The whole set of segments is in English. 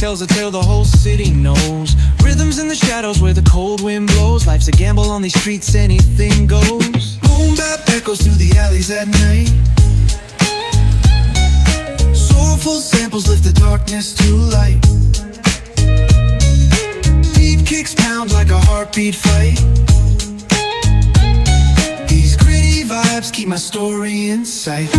tells a tale the whole city knows. Rhythms in the shadows where the cold wind blows. Life's a gamble on these streets, anything goes. Boom bap echoes through the alleys at night. Soulful samples lift the darkness to light. Beat kicks pound like a heartbeat fight. These gritty vibes keep my story in sight.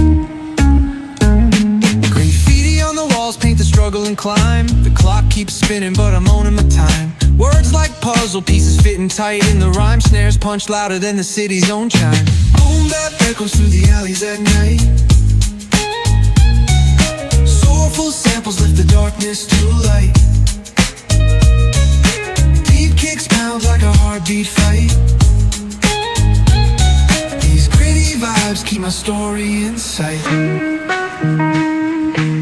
Graffiti on the walls paint the struggle and climb. The clock keeps spinning but I'm owning my time. Words like puzzle pieces fitting tight in the rhyme. Snares punch louder than the city's own chime. Boom bap echoes through the alleys at night. Soulful samples lift the darkness to light. Beat kicks pound like a heartbeat fight. These gritty vibes keep my story in sight.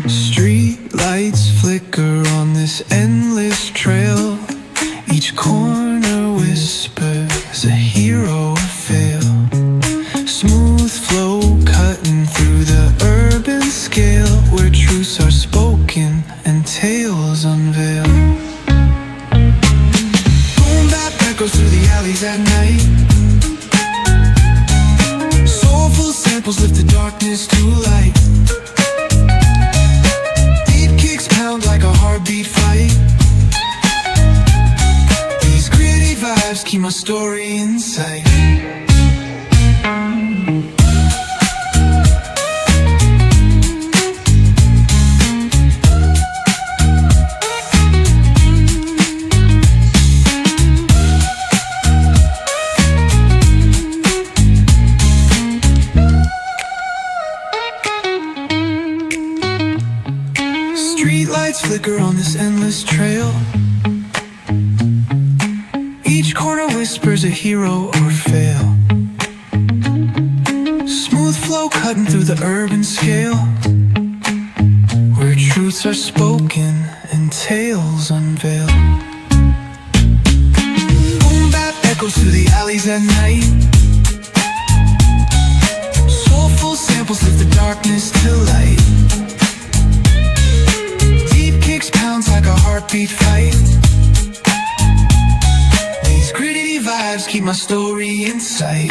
Street lights flicker on this endless trail. Each corner whispers a hero fail. Smooth flow cutting through the urban scale, where truths are spoken and tales unveil. Boom bap echoes through the alleys at night. Soulful samples lift the darkness to light. Beat kicks pound like a heartbeat fight. These gritty vibes keep my story in sight. Streetlights flicker on this endless trail. Each corner whispers a hero or fail. Smooth flow cutting through the urban scale, where truths are spoken and tales unveil. Boom bap echoes through the alleys at night. Soulful samples lift the darkness to light. Pounds like a heartbeat fight. These gritty vibes keep my story in sight.